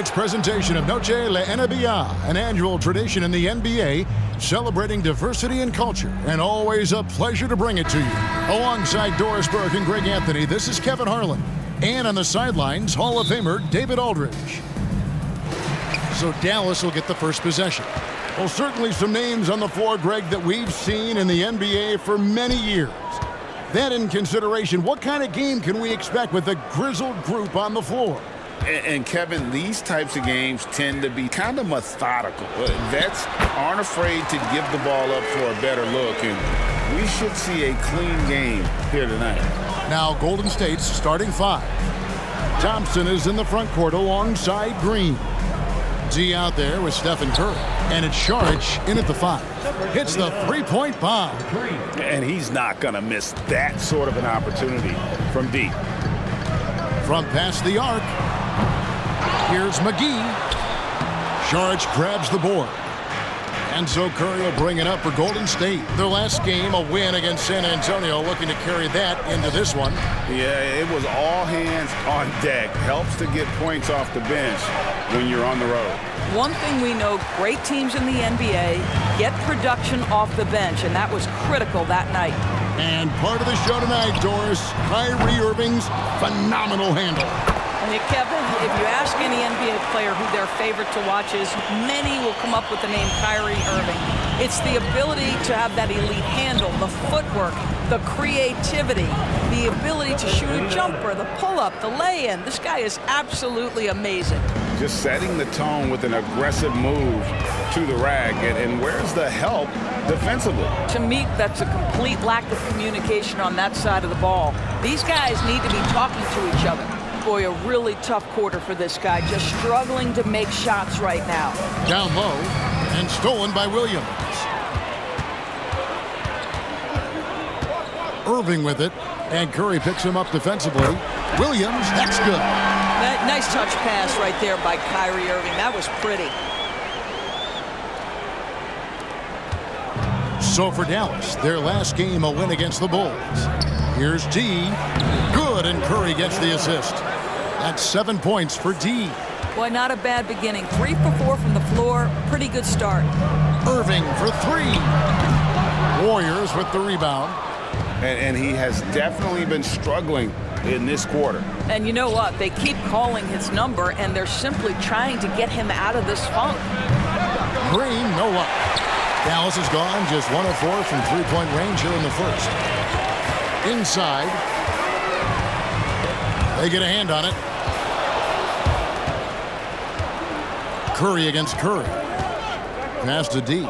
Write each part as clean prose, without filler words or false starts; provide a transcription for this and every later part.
tonight's presentation of Noche La NBA, an annual tradition in the NBA, celebrating diversity and culture, and always a pleasure to bring it to you. Alongside Doris Burke and Greg Anthony, this is Kevin Harlan. And on the sidelines, Hall of Famer David Aldridge. So Dallas will get the first possession. Well, certainly some names on the floor, Greg, that we've seen in the NBA for many years. That in consideration, what kind of game can we expect with a grizzled group on the floor? And Kevin, these types of games tend to be kind of methodical. Vets aren't afraid to give the ball up for a better look, and we should see a clean game here tonight. Now Golden State's starting five. Thompson is in the front court alongside Green. Z out there with Stephen Curry. And it's Saric in at the five. Hits the three-point bomb. And he's not going to miss that sort of an opportunity from deep. From past the arc, here's McGee. Saric grabs the board. And so Curry will bring it up for Golden State. Their last game, a win against San Antonio, looking to carry that into this one. Yeah, it was all hands on deck. Helps to get points off the bench when you're on the road. One thing we know, great teams in the NBA get production off the bench, and that was critical that night. And part of the show tonight, Doris, Kyrie Irving's phenomenal handle. And Kevin, if you ask any NBA player who their favorite to watch is, many will come up with the name Kyrie Irving. It's the ability to have that elite handle, the footwork, the creativity, the ability to shoot a jumper, the pull-up, the lay-in. This guy is absolutely amazing. Just setting the tone with an aggressive move to the rack. And where's the help defensively? To me, that's a complete lack of communication on that side of the ball. These guys need to be talking to each other. Boy, a really tough quarter for this guy, just struggling to make shots right now. Down low and stolen by Williams. Irving with it, and Curry picks him up defensively. Williams, that's good. Nice touch pass right there by Kyrie Irving. That was pretty. So for Dallas, their last game, a win against the Bulls. Here's D. Good, and Curry gets the assist. That's 7 points for D. Boy, not a bad beginning. 3 for 4 from the floor. Pretty good start. Irving for three. Warriors with the rebound. And he has definitely been struggling in this quarter. And you know what? They keep calling his number, and they're simply trying to get him out of this funk. Green, no luck. Dallas is gone, just 1 of 4 from three-point range here in the first. Inside. They get a hand on it. Curry against Curry. Pass to D.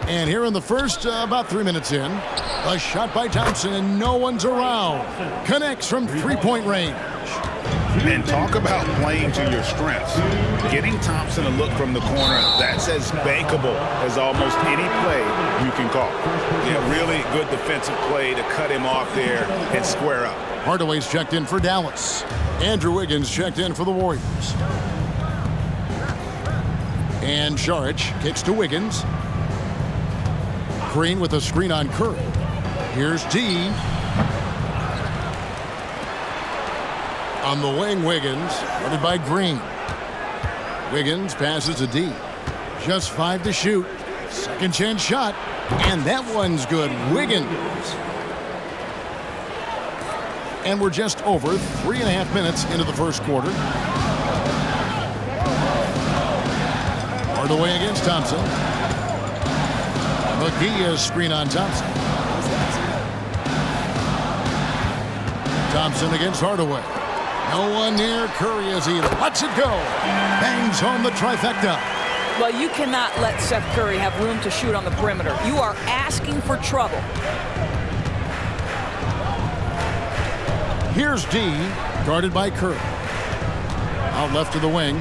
And here in the first, about 3 minutes in, a shot by Thompson, and no one's around. Connects from three-point range. And talk about playing to your strengths. Getting Thompson a look from the corner, that's as bankable as almost any play you can call. Yeah, really good defensive play to cut him off there and square up. Hardaway's checked in for Dallas. Andrew Wiggins checked in for the Warriors. And Saric kicks to Wiggins. Green with a screen on Curry. Here's D. On the wing, Wiggins, headed by Green. Wiggins passes to D. Just 5 to shoot. Second chance shot. And that one's good. Wiggins. And we're just over 3.5 minutes into the first quarter. Hardaway against Thompson. McGee is screen on Thompson. Thompson against Hardaway. No one near Curry as he lets it go. Bangs home the trifecta. Well, you cannot let Seth Curry have room to shoot on the perimeter. You are asking for trouble. Here's D, guarded by Curry. Out left to the wing.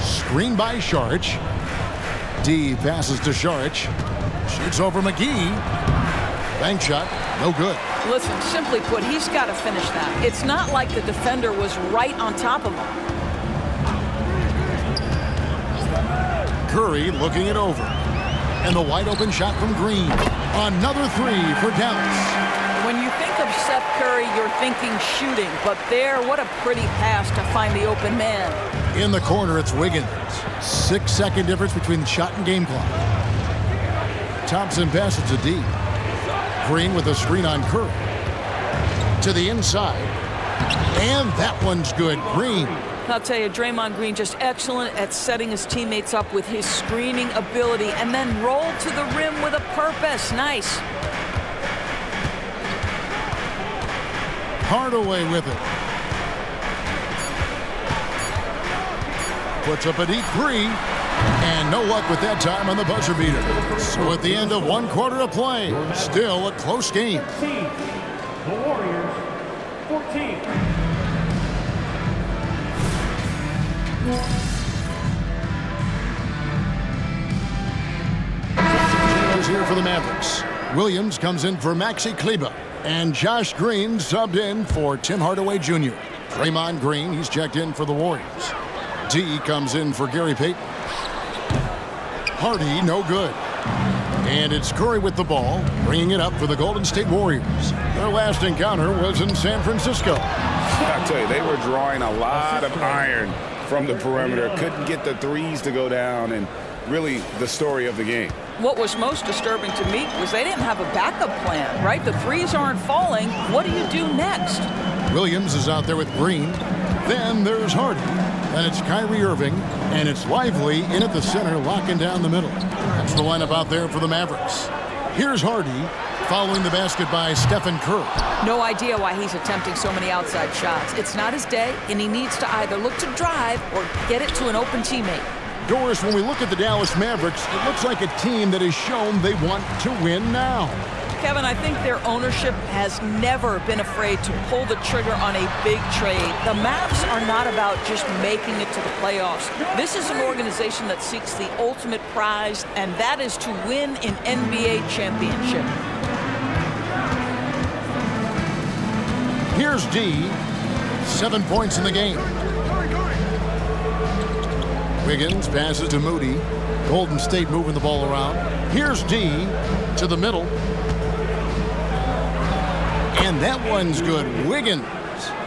Screen by Saric. D passes to Saric. Shoots over McGee. Bank shot, no good. Listen, simply put, he's got to finish that. It's not like the defender was right on top of him. Curry looking it over. And the wide open shot from Green. Another three for Dallas. When you think of Seth Curry, you're thinking shooting. But there, what a pretty pass to find the open man. In the corner, it's Wiggins. 6-second difference between the shot and game clock. Thompson passes to D. Green with a screen on Curry. To the inside. And that one's good. Green. I'll tell you, Draymond Green just excellent at setting his teammates up with his screening ability and then roll to the rim with a purpose. Nice. Hardaway with it. Puts up a deep three. And no luck with that time on the buzzer beater. So at the end of one quarter of play, still a close game. The Warriors, 14. Changes here for the Mavericks. Williams comes in for Maxi Kleber. And Josh Green subbed in for Tim Hardaway Jr. Draymond Green, he's checked in for the Warriors. D comes in for Gary Payton. Hardy, no good. And it's Curry with the ball, bringing it up for the Golden State Warriors. Their last encounter was in San Francisco. I tell you, they were drawing a lot of iron from the perimeter. Couldn't get the threes to go down, and really the story of the game. What was most disturbing to me was they didn't have a backup plan, right? The threes aren't falling. What do you do next? Williams is out there with Green. Then there's Hardy. And it's Kyrie Irving. And it's Lively in at the center, locking down the middle. That's the lineup out there for the Mavericks. Here's Hardy, following the basket by Stephen Curry. No idea why he's attempting so many outside shots. It's not his day, and he needs to either look to drive or get it to an open teammate. Doris, when we look at the Dallas Mavericks, it looks like a team that has shown they want to win now. Kevin, I think their ownership has never been afraid to pull the trigger on a big trade. The Mavs are not about just making it to the playoffs. This is an organization that seeks the ultimate prize, and that is to win an NBA championship. Here's D. 7 points in the game. Wiggins passes to Moody. Golden State moving the ball around. Here's D to the middle. And that one's good. Wiggins.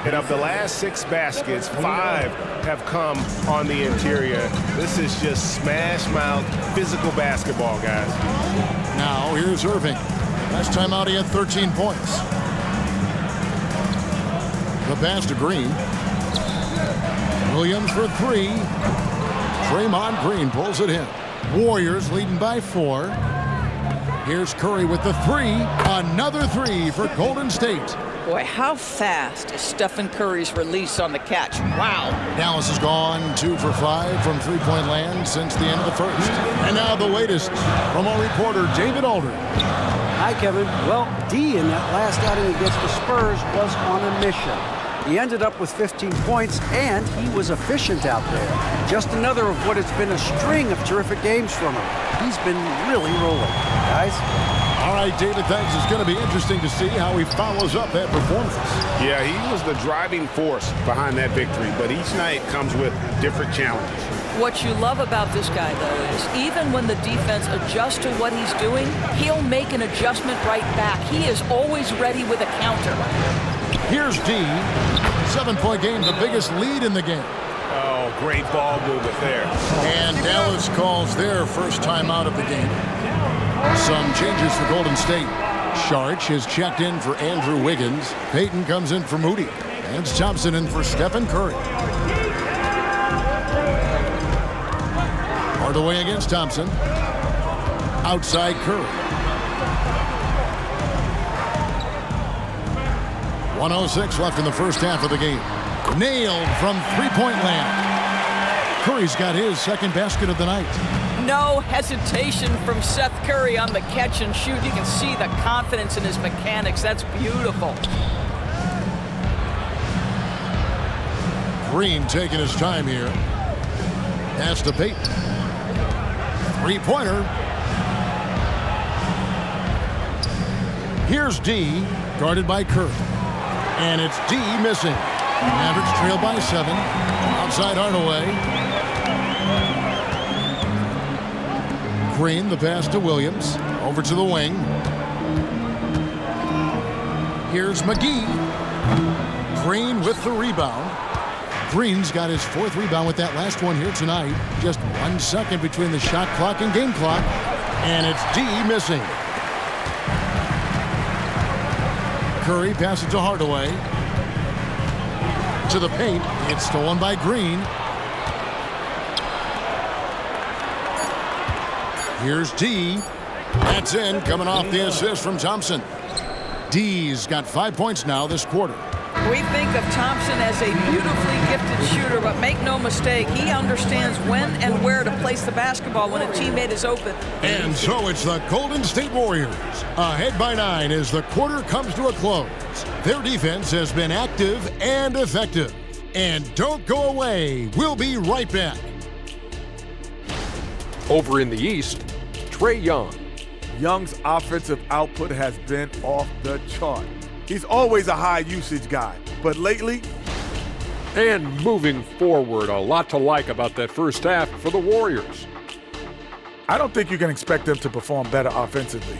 And of the last 6 baskets, 5 have come on the interior. This is just smash mouth physical basketball, guys. Now here's Irving. Last time out he had 13 points. The pass to Green. Williams for 3. Draymond Green pulls it in. Warriors leading by 4. Here's Curry with the 3. Another 3 for Golden State. Boy, how fast is Stephen Curry's release on the catch? Wow. Dallas has gone 2 for 5 from three-point land since the end of the first. And now the latest from our reporter, David Alder. Hi, Kevin. Well, D in that last outing against the Spurs was on a mission. He ended up with 15 points, and he was efficient out there. Just another of what has been a string of terrific games from him. He's been really rolling. Guys? All right, David, thanks. It's going to be interesting to see how he follows up that performance. Yeah, he was the driving force behind that victory, but each night comes with different challenges. What you love about this guy, though, is even when the defense adjusts to what he's doing, he'll make an adjustment right back. He is always ready with a counter. Here's D. 7-point game, the biggest lead in the game. Oh, great ball movement there. And Dallas calls their first time out of the game. Some changes for Golden State. Sharch is checked in for Andrew Wiggins. Payton comes in for Moody. And it's Thompson in for Stephen Curry. Hardaway against Thompson. Outside Curry. 1:06 left in the first half of the game. Nailed from three-point land. Curry's got his second basket of the night. No hesitation from Seth Curry on the catch and shoot. You can see the confidence in his mechanics. That's beautiful. Green taking his time here. Pass to Payton. Three-pointer. Here's D, guarded by Curry. And it's D missing. Mavericks trail by 7. Outside Hardaway. Green, the pass to Williams. Over to the wing. Here's McGee. Green with the rebound. Green's got his 4th rebound with that last one here tonight. Just 1 second between the shot clock and game clock. And it's D missing. Curry passes to Hardaway. To the paint. It's stolen by Green. Here's D. That's in, coming off the assist from Thompson. D's got 5 points now this quarter. We think of Thompson as a beautifully gifted shooter, but make no mistake, he understands when and where to place the basketball when a teammate is open. And so it's the Golden State Warriors, ahead by 9 as the quarter comes to a close. Their defense has been active and effective. And don't go away. We'll be right back. Over in the East, Trae Young. Young's offensive output has been off the chart. He's always a high-usage guy, but lately... And moving forward, a lot to like about that first half for the Warriors. I don't think you can expect them to perform better offensively.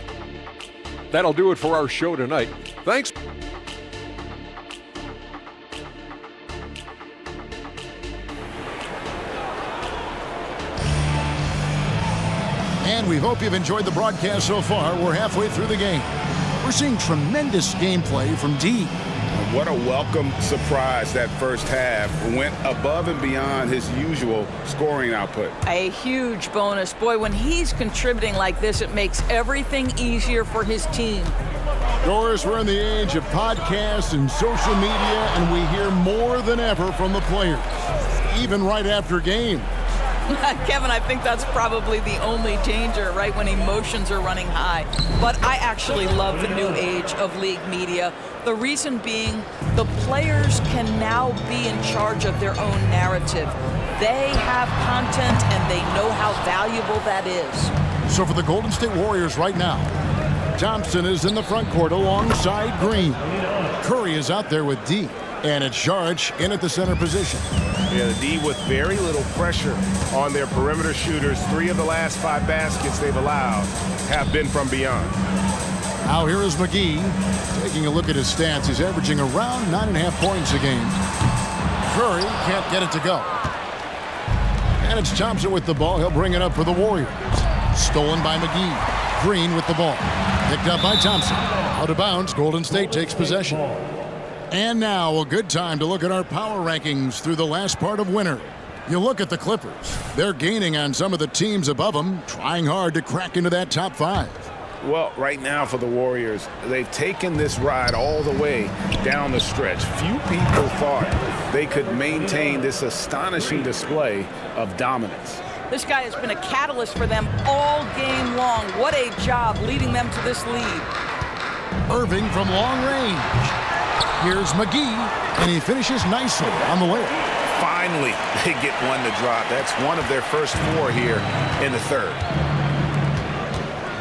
That'll do it for our show tonight. Thanks. And we hope you've enjoyed the broadcast so far. We're halfway through the game. We're seeing tremendous gameplay from D. What a welcome surprise that first half. Went above and beyond his usual scoring output. A huge bonus. Boy, when he's contributing like this, it makes everything easier for his team. Doris, we're in the age of podcasts and social media, and we hear more than ever from the players, even right after games. Kevin, I think that's probably the only danger, right, when emotions are running high. But I actually love the new age of league media. The reason being, the players can now be in charge of their own narrative. They have content, and they know how valuable that is. So for the Golden State Warriors right now, Thompson is in the front court alongside Green. Curry is out there with D. And it's Saric in at the center position. Yeah, the D with very little pressure on their perimeter shooters. 3 of the last 5 baskets they've allowed have been from beyond. Now here is McGee. Taking a look at his stats, he's averaging around 9.5 points a game. Curry can't get it to go. And it's Thompson with the ball. He'll bring it up for the Warriors. Stolen by McGee. Green with the ball. Picked up by Thompson. Out of bounds, Golden State takes possession. And now a good time to look at our power rankings through the last part of winter. You look at the Clippers. They're gaining on some of the teams above them, trying hard to crack into that top 5. Well, right now for the Warriors, they've taken this ride all the way down the stretch. Few people thought they could maintain this astonishing display of dominance. This guy has been a catalyst for them all game long. What a job leading them to this lead. Irving from long range. Here's McGee, and he finishes nicely on the layup. Finally, they get one to drop. That's one of their first 4 here in the third.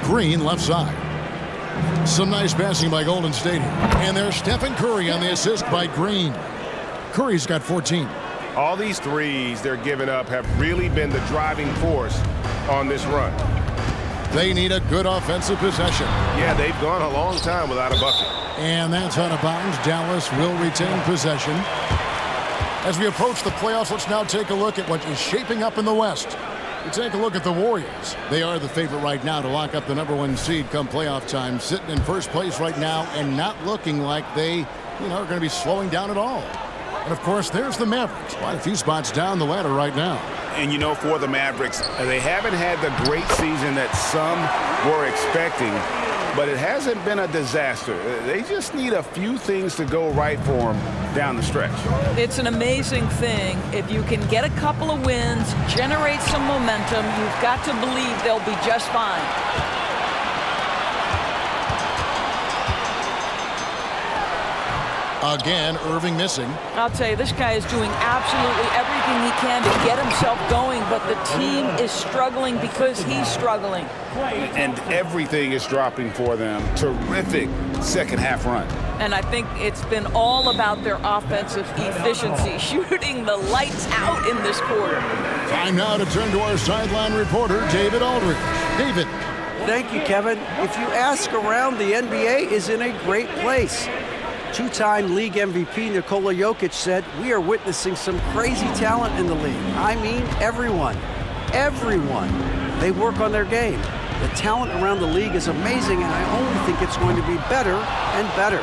Green left side. Some nice passing by Golden State here. And there's Stephen Curry on the assist by Green. Curry's got 14. All these threes they're giving up have really been the driving force on this run. They need a good offensive possession. Yeah, they've gone a long time without a bucket. And that's out of bounds. Dallas will retain possession. As we approach the playoffs, let's now take a look at what is shaping up in the West. We take a look at the Warriors. They are the favorite right now to lock up the #1 seed come playoff time, sitting in first place right now and not looking like they, are going to be slowing down at all. And of course, there's the Mavericks, quite a few spots down the ladder right now. And for the Mavericks, they haven't had the great season that some were expecting, but it hasn't been a disaster. They just need a few things to go right for them down the stretch. It's an amazing thing. If you can get a couple of wins, generate some momentum, you've got to believe they'll be just fine. Again, Irving missing. I'll tell you, this guy is doing absolutely everything he can to get himself going, but the team is struggling because he's struggling. And everything is dropping for them. Terrific second half run. And I think it's been all about their offensive efficiency, shooting the lights out in this quarter. Time now to turn to our sideline reporter, David Aldridge. David. Thank you, Kevin. If you ask around, the NBA is in a great place. Two-time league MVP Nikola Jokic said, "We are witnessing some crazy talent in the league. I mean, everyone. Everyone. They work on their game. The talent around the league is amazing, and I only think it's going to be better and better."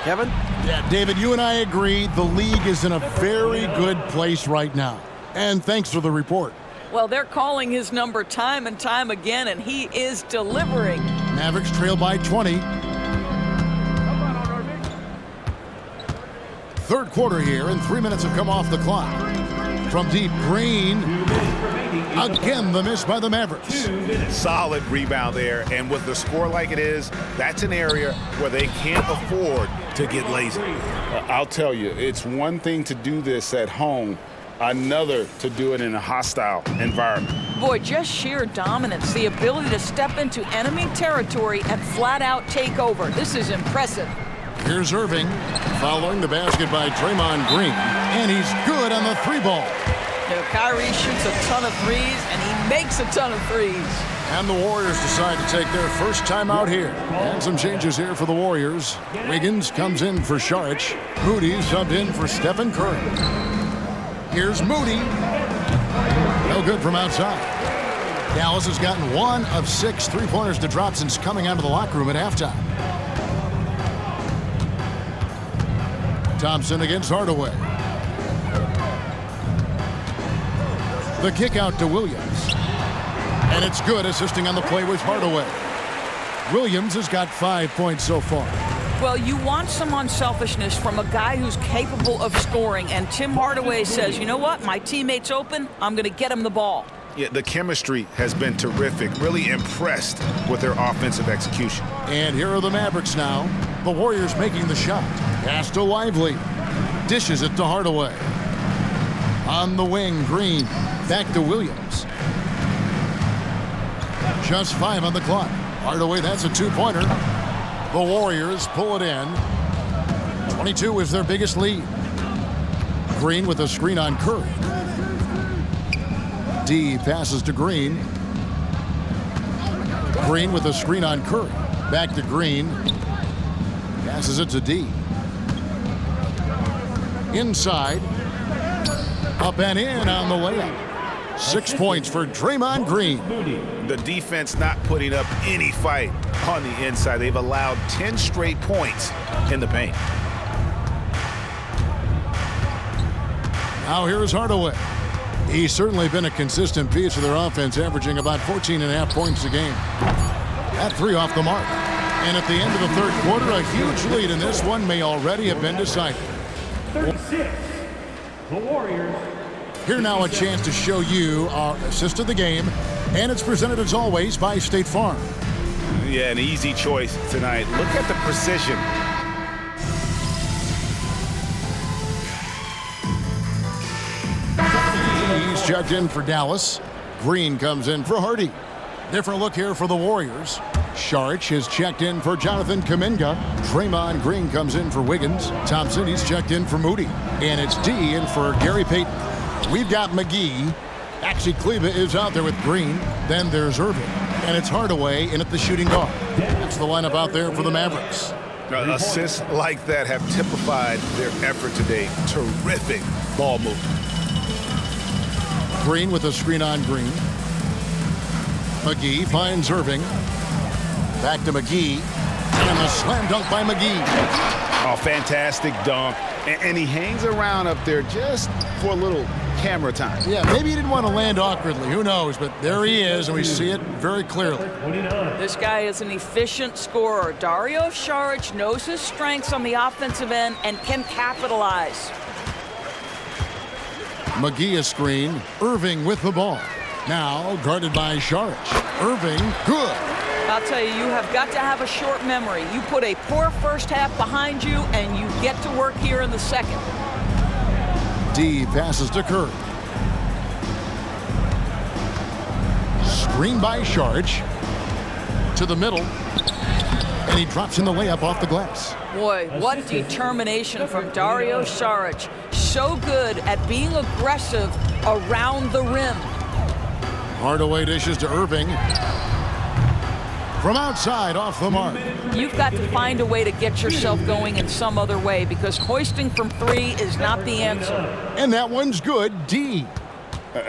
Kevin? Yeah, David, you and I agree the league is in a very good place right now. And thanks for the report. Well, they're calling his number time and time again, and he is delivering. Mavericks trail by 20. Third quarter here, and 3 minutes have come off the clock. From deep, Green. Again, the miss by the Mavericks. Solid rebound there, and with the score like it is, that's an area where they can't afford to get lazy. I'll tell you, it's one thing to do this at home, another to do it in a hostile environment. Boy, just sheer dominance, the ability to step into enemy territory and flat out take over. This is impressive. Here's Irving, following the basket by Draymond Green, and he's good on the three ball. You know, Kyrie shoots a ton of threes, and he makes a ton of threes. And the Warriors decide to take their first time out here. And some changes here for the Warriors. Wiggins comes in for Saric. Moody subbed in for Stephen Curry. Here's Moody. No good from outside. Dallas has gotten 1 of 6 three-pointers to drop since coming out of the locker room at halftime. Thompson against Hardaway. The kick out to Williams. And it's good, assisting on the play with Hardaway. Williams has got 5 points so far. Well, you want some unselfishness from a guy who's capable of scoring, and Tim Hardaway says, you know what, my teammate's open, I'm going to get him the ball. Yeah, the chemistry has been terrific. Really impressed with their offensive execution. And here are the Mavericks now. The Warriors making the shot. Pass to Lively. Dishes it to Hardaway. On the wing, Green. Back to Williams. Just 5 on the clock. Hardaway, that's a two-pointer. The Warriors pull it in. 22 is their biggest lead. Green with a screen on Curry. D passes to Green. Green with a screen on Curry. Back to Green. Passes it to D. Inside. Up and in on the layup. 6 points for Draymond Green. The defense not putting up any fight on the inside. They've allowed 10 straight points in the paint. Now here's Hardaway. He's certainly been a consistent piece of their offense, averaging about 14.5 points a game. That 3 off the mark. And at the end of the third quarter, a huge lead in this one may already have been decided. 36. The Warriors. Here now a chance to show you our assist of the game, and it's presented as always by State Farm. Yeah, an easy choice tonight. Look at the precision. He's checked in for Dallas. Green comes in for Hardy. Different look here for the Warriors. Saric is checked in for Jonathan Kuminga. Draymond Green comes in for Wiggins. Thompson, he's checked in for Moody. And it's D in for Gary Payton. We've got McGee. Actually, Kleba is out there with Green. Then there's Irving. And it's Hardaway in at the shooting guard. That's the lineup out there for the Mavericks. Assists like that have typified their effort today. Terrific ball movement. Green with a screen on Green. McGee finds Irving. Back to McGee. And the slam dunk by McGee. Oh, fantastic dunk. And he hangs around up there just for a little camera time. Yeah, maybe he didn't want to land awkwardly. Who knows? But there he is, and we see it very clearly. This guy is an efficient scorer. Dario Saric knows his strengths on the offensive end and can capitalize. McGee a screen. Irving with the ball. Now guarded by Saric. Irving, good. I'll tell you, you have got to have a short memory. You put a poor first half behind you, and you get to work here in the second. D passes to Curry. Screen by Saric. To the middle. And he drops in the layup off the glass. Boy, what determination from Dario Saric. So good at being aggressive around the rim. Hardaway dishes to Irving. From outside, off the mark. You've got to find a way to get yourself going in some other way because hoisting from 3 is not the answer. And that one's good. D.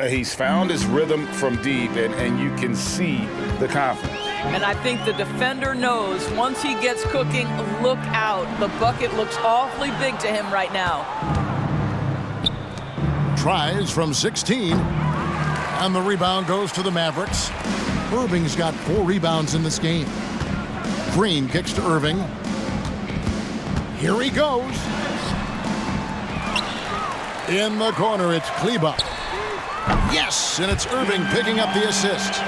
He's found his rhythm from deep, and you can see the confidence. And I think the defender knows once he gets cooking, look out. The bucket looks awfully big to him right now. Tries from 16. And the rebound goes to the Mavericks. Irving's got 4 rebounds in this game. Green kicks to Irving. Here he goes. In the corner, it's Kleba. Yes, and it's Irving picking up the assist.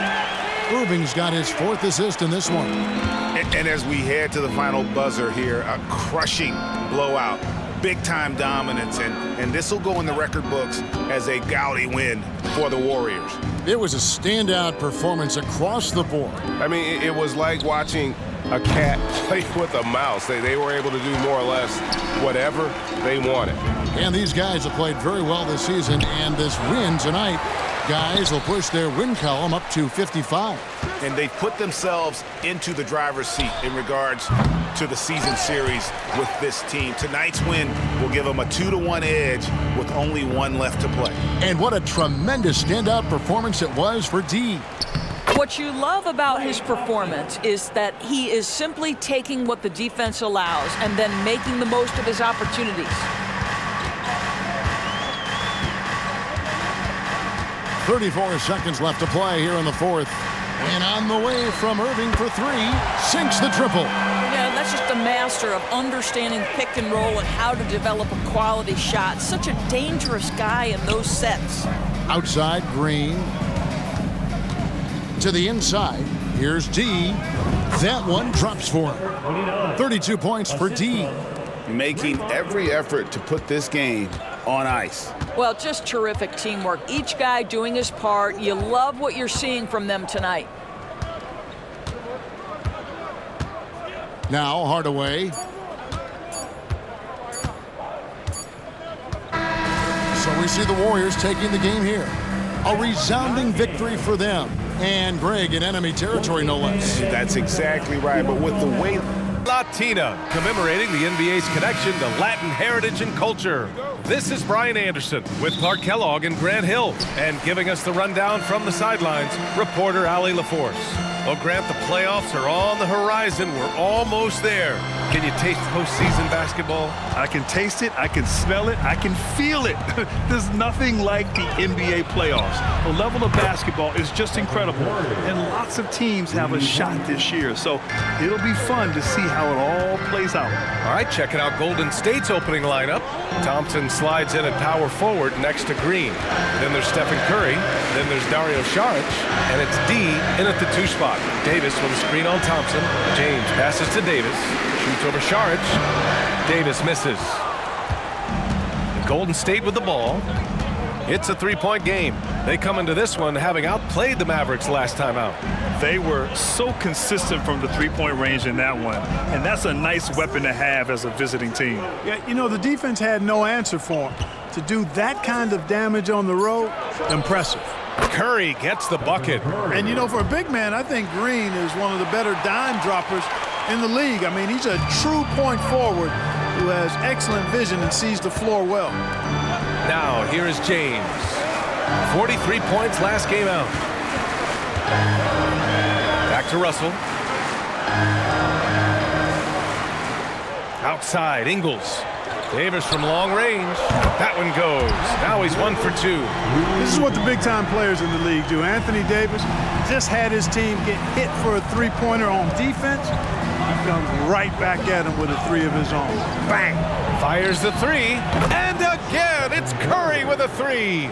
Irving's got his 4th assist in this one. And as we head to the final buzzer here, a crushing blowout, big-time dominance, and this will go in the record books as a gaudy win for the Warriors. It was a standout performance across the board. I mean, it was like watching a cat play with a mouse. They were able to do more or less whatever they wanted. And these guys have played very well this season, and this win tonight, guys will push their win column up to 55. And they've put themselves into the driver's seat in regards to the season series with this team. Tonight's win will give them a 2-1 edge with only 1 left to play. And what a tremendous standout performance it was for D. What you love about his performance is that he is simply taking what the defense allows and then making the most of his opportunities. 34 seconds left to play here in the 4th. And on the way from Irving for 3, sinks the triple. Yeah, that's just a master of understanding pick and roll and how to develop a quality shot. Such a dangerous guy in those sets. Outside, Green. To the inside, here's D. That one drops for him. 32 points for D. Making every effort to put this game on ice. Well, just terrific teamwork. Each guy doing his part. You love what you're seeing from them tonight. Now Hardaway. So we see the Warriors taking the game here. A resounding victory for them. And Greg in enemy territory, no less. That's exactly right. But with the way Latina, commemorating the NBA's connection to Latin heritage and culture. This is Brian Anderson with Clark Kellogg and Grant Hill, and giving us the rundown from the sidelines, reporter Allie LaForce. Well, Grant, the playoffs are on the horizon. We're almost there. Can you taste postseason basketball? I can taste it, I can smell it, I can feel it. There's nothing like the NBA playoffs. The level of basketball is just incredible, and lots of teams have a shot this year, so it'll be fun to see how it all plays out. All right, checking out Golden State's opening lineup. Thompson slides in at power forward next to Green. Then there's Stephen Curry. Then there's Dario Saric. And it's D in at the 2 spot. Davis with a screen on Thompson. James passes to Davis. Shoots over Saric. Davis misses. Golden State with the ball. It's a 3-point game. They come into this one having outplayed the Mavericks last time out. They were so consistent from the 3-point range in that one, and that's a nice weapon to have as a visiting team. Yeah, you know, the defense had no answer for him. To do that kind of damage on the road, impressive. Curry gets the bucket. And, you know, for a big man, I think Green is one of the better dime droppers in the league. I mean, he's a true point forward who has excellent vision and sees the floor well. Now, here is James. 43 points last game out. Back to Russell. Outside, Ingles. Davis from long range. That one goes. Now he's 1 for 2. This is what the big-time players in the league do. Anthony Davis just had his team get hit for a 3-pointer on defense. He comes right back at him with a 3 of his own. Bang! Fires the 3. And again, it's Curry with a 3.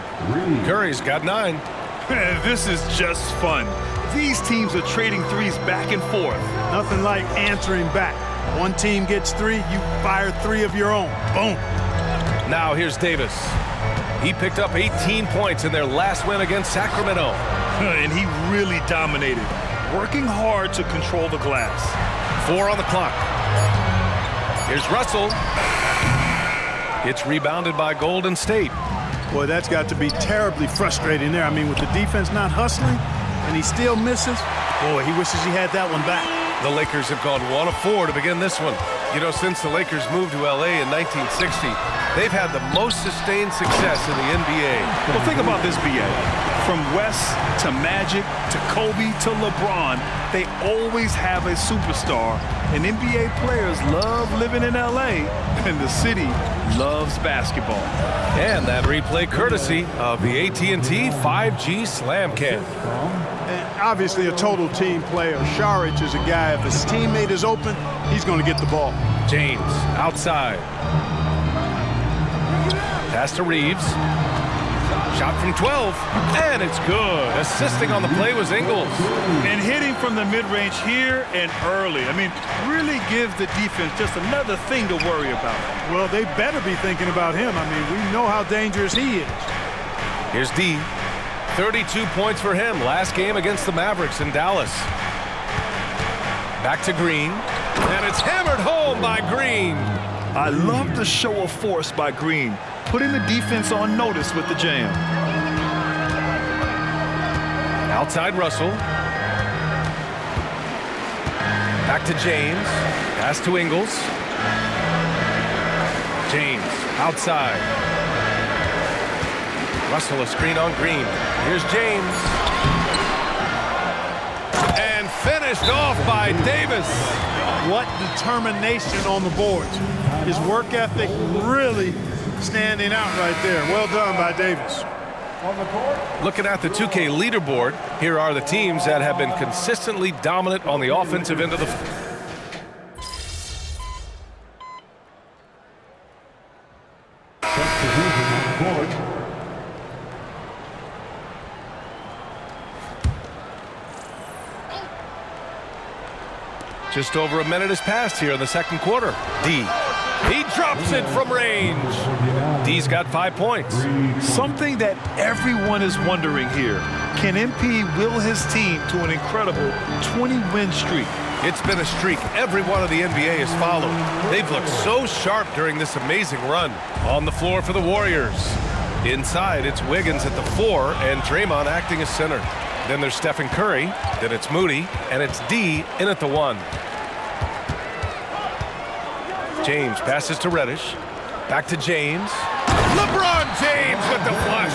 Curry's got 9. This is just fun. These teams are trading threes back and forth. Nothing like answering back. One team gets 3, you fire 3 of your own. Boom. Now here's Davis. He picked up 18 points in their last win against Sacramento. And he really dominated, working hard to control the glass. 4 on the clock. Here's Russell. It's rebounded by Golden State. Boy, that's got to be terribly frustrating there. I mean, with the defense not hustling and he still misses, Boy, he wishes he had that one back. The Lakers have gone 1 of 4 to begin this one. You know, since the Lakers moved to L.A. in 1960, they've had the most sustained success in the NBA. Well, think about this, B.A. From West to Magic to Kobe to LeBron, they always have a superstar. And NBA players love living in L.A., and the city loves basketball. And that replay courtesy of the AT&T 5G Slam Cam. And obviously a total team player. Saric is a guy, if his teammate is open, he's going to get the ball. James outside. Pass to Reeves. Shot from 12, and it's good. Assisting on the play was Ingles. And hitting from the mid-range here and early. I mean, really give the defense just another thing to worry about. Well, they better be thinking about him. I mean, we know how dangerous he is. Here's D. 32 points for him last game against the Mavericks in Dallas. Back to Green, and it's hammered home by Green. I love the show of force by Green, putting the defense on notice with the jam. Outside Russell. Back to James. Pass to Ingles. James outside. Russell a screen on Green. Here's James. And finished off by Davis. What determination on the boards. His work ethic really standing out right there. Well done by Davis. Looking at the 2K leaderboard, here are the teams that have been consistently dominant on the offensive end of the Just over a minute has passed here in the second quarter. D. He drops it from range. D's got 5 points. Something that everyone is wondering here. Can MP will his team to an incredible 20-win streak? It's been a streak every one of the NBA has followed. They've looked so sharp during this amazing run. On the floor for the Warriors. Inside, it's Wiggins at the 4 and Draymond acting as center. Then there's Stephen Curry, then it's Moody, and it's D in at the 1. James passes to Reddish. Back to James. LeBron James with the flush.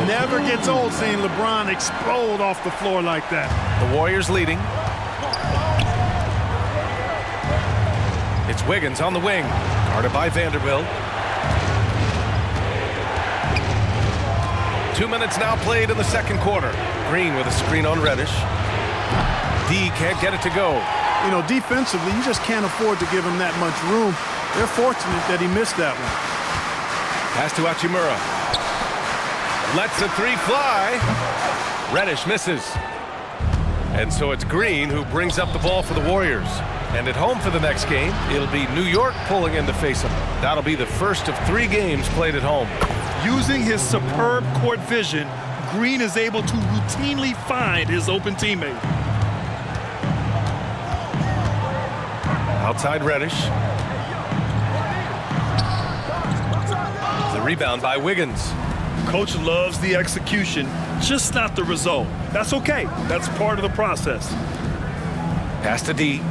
Never gets old seeing LeBron explode off the floor like that. The Warriors leading. It's Wiggins on the wing. Guarded by Vanderbilt. 2 minutes now played in the second quarter. Green with a screen on Reddish. D can't get it to go. You know, defensively, you just can't afford to give him that much room. They're fortunate that he missed that one. Pass to Hachimura. Lets the 3 fly. Reddish misses. And so it's Green who brings up the ball for the Warriors. And at home for the next game, it'll be New York pulling in to face them. That'll be the first of 3 games played at home. Using his superb court vision, Green is able to routinely find his open teammate. Outside Reddish. The rebound by Wiggins. Coach loves the execution, just not the result. That's okay. That's part of the process. Pass to D.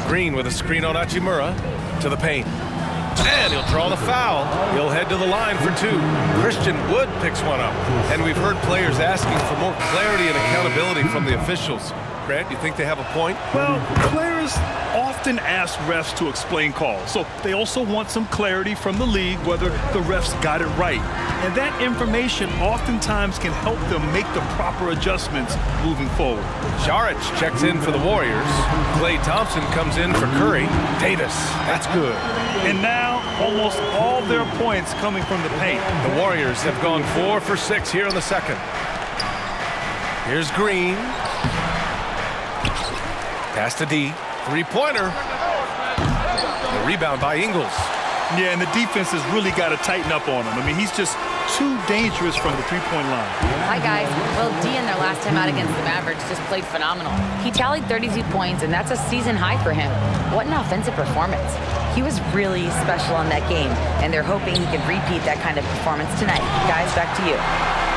Green with a screen on Hachimura to the paint. And he'll draw the foul. He'll head to the line for 2. Christian Wood picks one up. And we've heard players asking for more clarity and accountability from the officials. Grant, you think they have a point? Well, players often ask refs to explain calls, so they also want some clarity from the league whether the refs got it right. And that information oftentimes can help them make the proper adjustments moving forward. Saric checks in for the Warriors. Klay Thompson comes in for Curry. Davis, that's good. And now, almost all their points coming from the paint. The Warriors have gone 4 for 6 here in the second. Here's Green. Pass to D. 3-pointer. The rebound by Ingles. Yeah, and the defense has really got to tighten up on him. I mean, he's just too dangerous from the three-point line. Hi, guys. Well, D in their last time out against the Mavericks just played phenomenal. He tallied 32 points, and that's a season high for him. What an offensive performance. He was really special on that game, and they're hoping he can repeat that kind of performance tonight. Guys, back to you.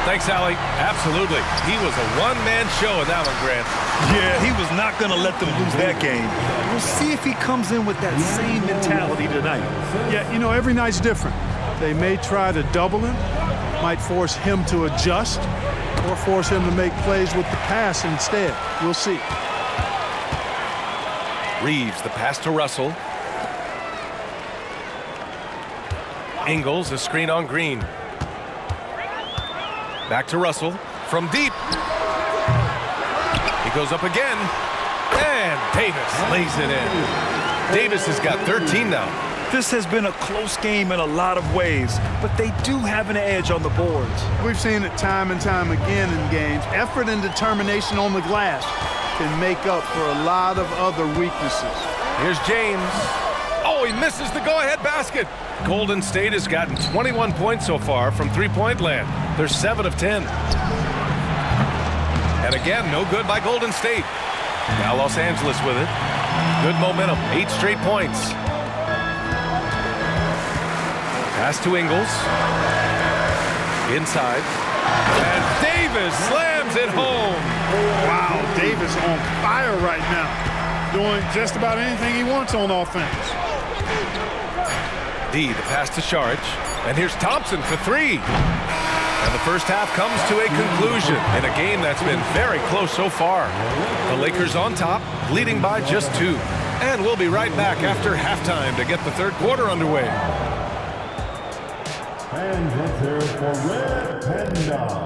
Thanks, Allie. Absolutely. He was a one-man show in that one, Grant. Yeah, he was not going to let them lose that game. We'll see if he comes in with that same mentality tonight. Yeah, you know, every night's different. They may try to double him, might force him to adjust, or force him to make plays with the pass instead. We'll see. Reeves, the pass to Russell. Ingles, a screen on Green. Back to Russell from deep. He goes up again. And Davis lays it in. Davis has got 13 now. This has been a close game in a lot of ways, but they do have an edge on the boards. We've seen it time and time again in games. Effort and determination on the glass can make up for a lot of other weaknesses. Here's James. Oh, he misses the go-ahead basket. Golden State has gotten 21 points so far from three-point land. They're 7 of 10. And again, no good by Golden State. Now Los Angeles with it. Good momentum, 8 straight points. Pass to Ingles. Inside. And Davis slams it home. Wow, Davis on fire right now. Doing just about anything he wants on offense. D, the pass to Saric. And here's Thompson for 3. And the first half comes to a conclusion in a game that's been very close so far. The Lakers on top, leading by just 2. And we'll be right back after halftime to get the third quarter underway. And let's hear it for Red Panda.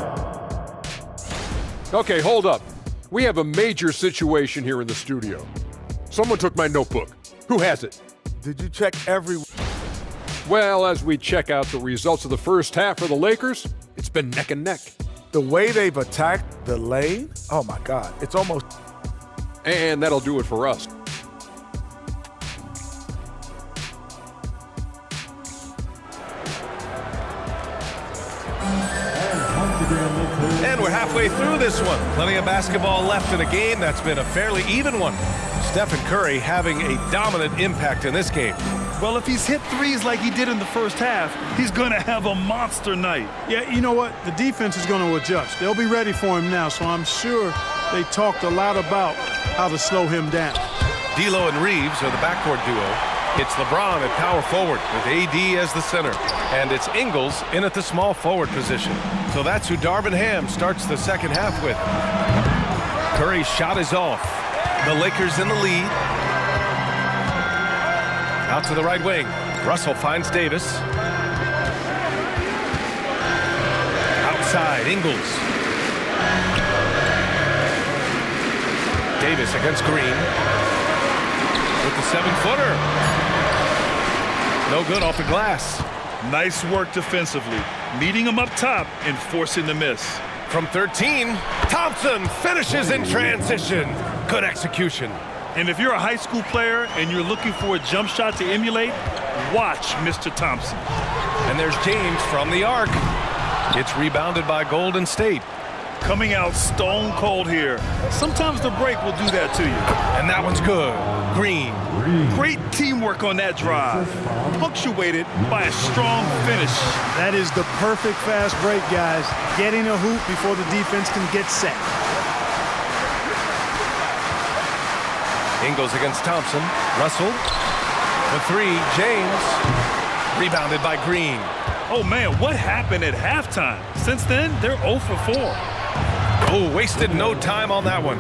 Okay, hold up. We have a major situation here in the studio. Someone took my notebook. Who has it? Did you check every... Well, as we check out the results of the first half for the Lakers, it's been neck and neck. The way they've attacked the lane? Oh, my God. It's almost... And that'll do it for us. And we're halfway through this one. Plenty of basketball left in a game that's been a fairly even one. Stephen Curry having a dominant impact in this game. Well, if he's hit threes like he did in the first half, he's going to have a monster night. Yeah, you know what? The defense is going to adjust. They'll be ready for him now, so I'm sure they talked a lot about how to slow him down. D'Lo and Reeves are the backcourt duo. It's LeBron at power forward with AD as the center. And it's Ingles in at the small forward position. So that's who Darvin Ham starts the second half with. Curry's shot is off. The Lakers in the lead. Out to the right wing. Russell finds Davis. Outside, Ingles. Davis against Green. With the 7-footer. No good off the glass. Nice work defensively. Meeting him up top and forcing the miss. From 13, Thompson finishes in transition. Good execution. And if you're a high school player and you're looking for a jump shot to emulate, watch Mr. Thompson. And there's James from the arc. It's rebounded by Golden State. Coming out stone cold here. Sometimes the break will do that to you. And that one's good. Green. Great teamwork on that drive. Punctuated by a strong finish. That is the perfect fast break, guys. Getting a hoop before the defense can get set. Ingles against Thompson. Russell. The 3, James. Rebounded by Green. Oh, man, what happened at halftime? Since then, they're 0 for 4. Oh, wasted no time on that one.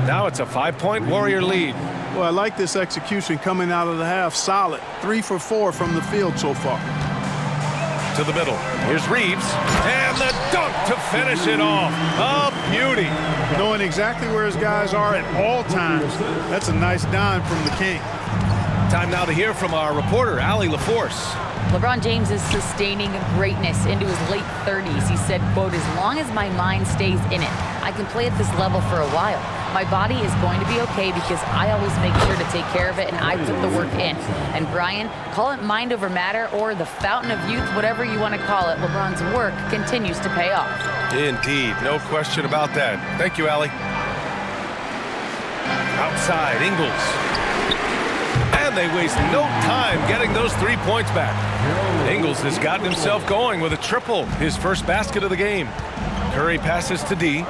Now it's a 5-point Warrior lead. Well, I like this execution coming out of the half. Solid. 3 for 4 from the field so far. To the middle. Here's Reeves. And the dunk to finish it off. A beauty. Knowing exactly where his guys are at all times. That's a nice dime from the King. Time now to hear from our reporter, Allie LaForce. LeBron James is sustaining greatness into his late 30s. He said, quote, "As long as my mind stays in it, I can play at this level for a while. My body is going to be okay because I always make sure to take care of it and I put the work in." And Brian, call it mind over matter or the fountain of youth, whatever you want to call it, LeBron's work continues to pay off. Indeed, no question about that. Thank you, Allie. Outside, Ingles. And And they waste no time getting those 3 points back. Ingles has gotten himself going with a triple, his first basket of the game. Curry passes to D.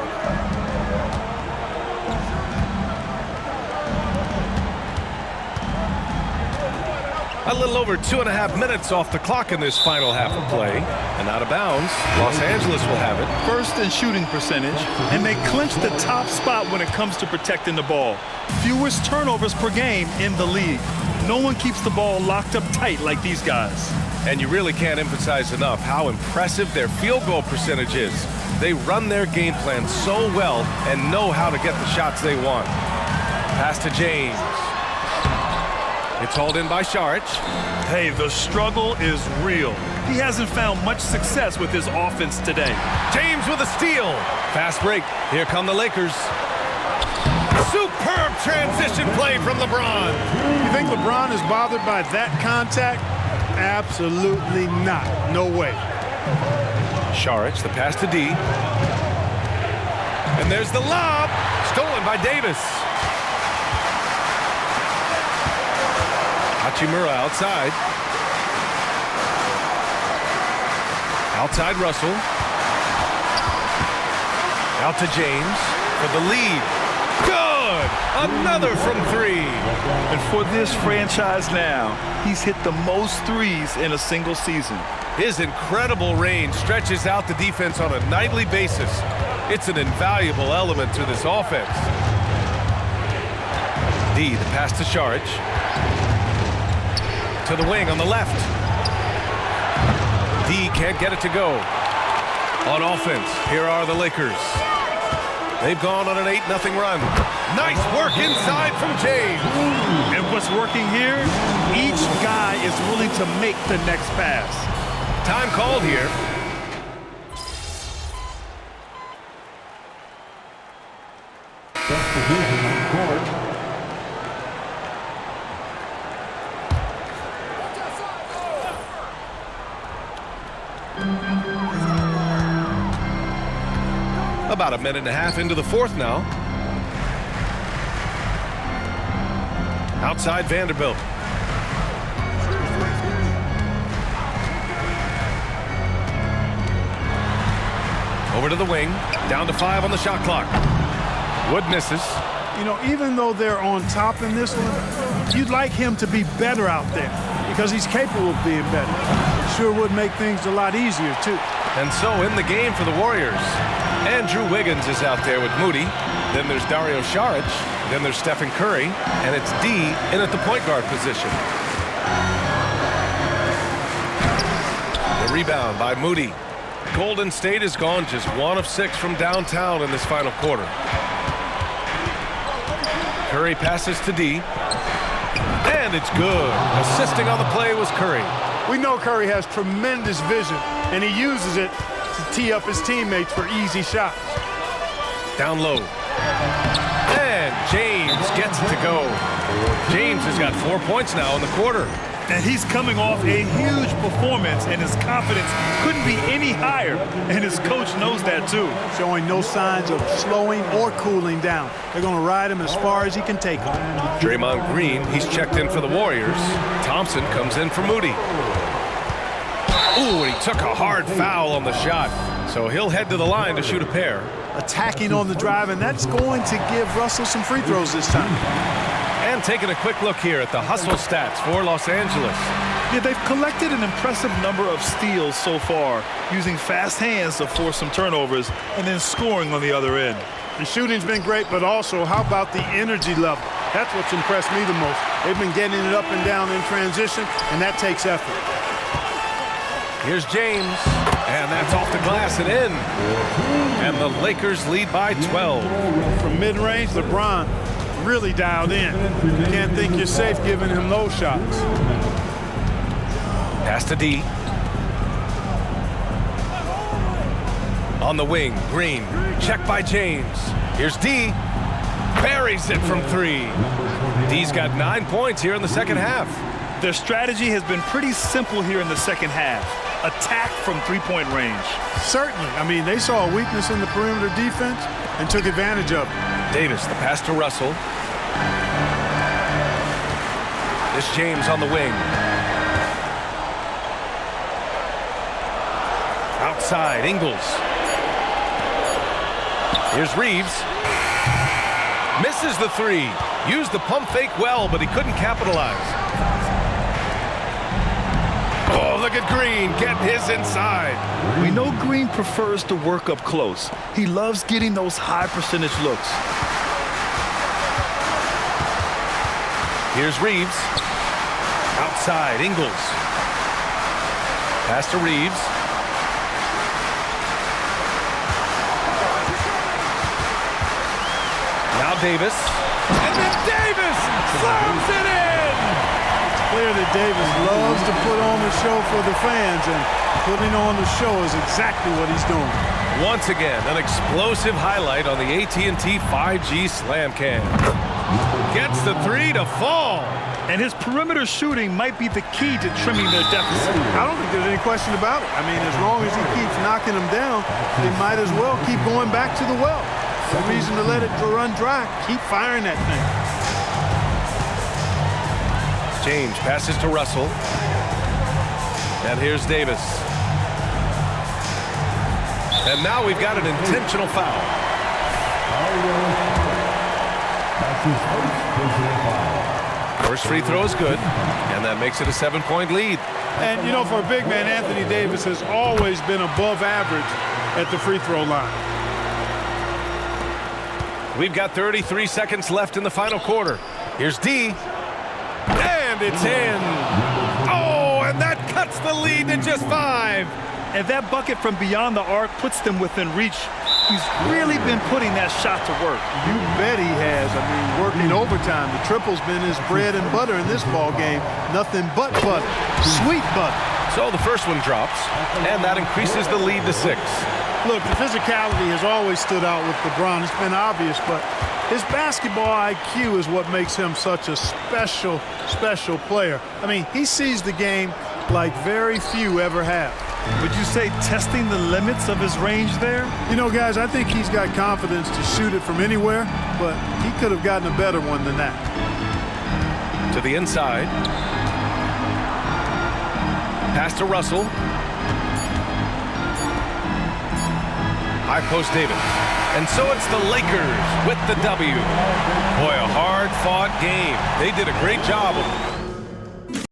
A little over 2.5 minutes off the clock in this final half of play. And out of bounds, Los Angeles will have it. First in shooting percentage, and they clinch the top spot when it comes to protecting the ball. Fewest turnovers per game in the league. No one keeps the ball locked up tight like these guys. And you really can't emphasize enough how impressive their field goal percentage is. They run their game plan so well and know how to get the shots they want. Pass to James. It's hauled in by Saric. Hey, the struggle is real. He hasn't found much success with his offense today. James with a steal. Fast break. Here come the Lakers. Superb transition play from LeBron. You think LeBron is bothered by that contact? Absolutely not. No way. Saric, the pass to D. And there's the lob. Stolen by Davis. Hachimura outside. Outside Russell. Out to James for the lead. Good! Another from 3. And for this franchise now, he's hit the most threes in a single season. His incredible range stretches out the defense on a nightly basis. It's an invaluable element to this offense. D, the pass to Saric. To the wing on the left. D can't get it to go. On offense, here are the Lakers. They've gone on an 8-0 run. Nice work inside from James. And what's working here? Each guy is willing to make the next pass. Time called here. Substitution on court. About 1.5 minutes into the fourth now. Outside Vanderbilt. Over to the wing. Down to 5 on the shot clock. Wood misses. You know, even though they're on top in this one, you'd like him to be better out there because he's capable of being better. It sure would make things a lot easier, too. And so in the game for the Warriors, Andrew Wiggins is out there with Moody. Then there's Dario Saric. Then there's Stephen Curry. And it's D in at the point guard position. The rebound by Moody. Golden State has gone just 1 of 6 from downtown in this final quarter. Curry passes to D. And it's good. Assisting on the play was Curry. We know Curry has tremendous vision, and he uses it to tee up his teammates for easy shots. Down low. And James gets it to go. James has got 4 points now in the quarter. And he's coming off a huge performance, and his confidence couldn't be any higher. And his coach knows that, too. Showing no signs of slowing or cooling down. They're going to ride him as far as he can take him. Draymond Green, he's checked in for the Warriors. Thompson comes in for Moody. Ooh, and he took a hard foul on the shot. So he'll head to the line to shoot a pair. Attacking on the drive, and that's going to give Russell some free throws this time. And taking a quick look here at the hustle stats for Los Angeles. Yeah, they've collected an impressive number of steals so far, using fast hands to force some turnovers and then scoring on the other end. The shooting's been great, but also how about the energy level? That's what's impressed me the most. They've been getting it up and down in transition, and that takes effort. Here's James, and that's off the glass and in. And the Lakers lead by 12. From mid-range, LeBron really dialed in. You can't think you're safe giving him those shots. Pass to D. On the wing, Green. Check by James. Here's D. Buries it from 3. D's got 9 points here in the second half. Their strategy has been pretty simple here in the second half. Attack from three-point range. Certainly. I mean, they saw a weakness in the perimeter defense and took advantage of it. Davis, the pass to Russell. This James on the wing. Outside, Ingles. Here's Reeves. Misses the three. Used the pump fake well, but he couldn't capitalize. Oh, look at Green get his inside. We know Green prefers to work up close. He loves getting those high percentage looks. Here's Reeves. Outside, Ingles. Pass to Reeves. Now Davis. And then Davis slams it in! It's clear that Davis loves to put on the show for the fans, and putting on the show is exactly what he's doing. Once again, an explosive highlight on the AT&T 5G Slam Cam. Gets the three to fall. And his perimeter shooting might be the key to trimming their deficit. I don't think there's any question about it. I mean, as long as he keeps knocking them down, they might as well keep going back to the well. No reason to let it run dry. Keep firing that thing. James passes to Russell. And here's Davis. And now we've got an intentional foul. First free throw is good, and that makes it a 7-point lead. And, you know, for a big man, Anthony Davis has always been above average at the free throw line. We've got 33 seconds left in the final quarter. Here's D. And it's in. Oh, and that cuts the lead to just 5. And that bucket from beyond the arc puts them within reach. He's really been putting that shot to work. You bet he has. I mean, working overtime. The triple's been his bread and butter in this ball game. Nothing but butter. Sweet butter. So the first one drops, and that increases the lead to 6. Look, the physicality has always stood out with LeBron. It's been obvious, but his basketball IQ is what makes him such a special, special player. I mean, he sees the game like very few ever have. Would you say testing the limits of his range there? You know, guys, I think he's got confidence to shoot it from anywhere, but he could have gotten a better one than that. To the inside. Pass to Russell. High post Davis. And so it's the Lakers with the W. Boy, a hard-fought game. They did a great job of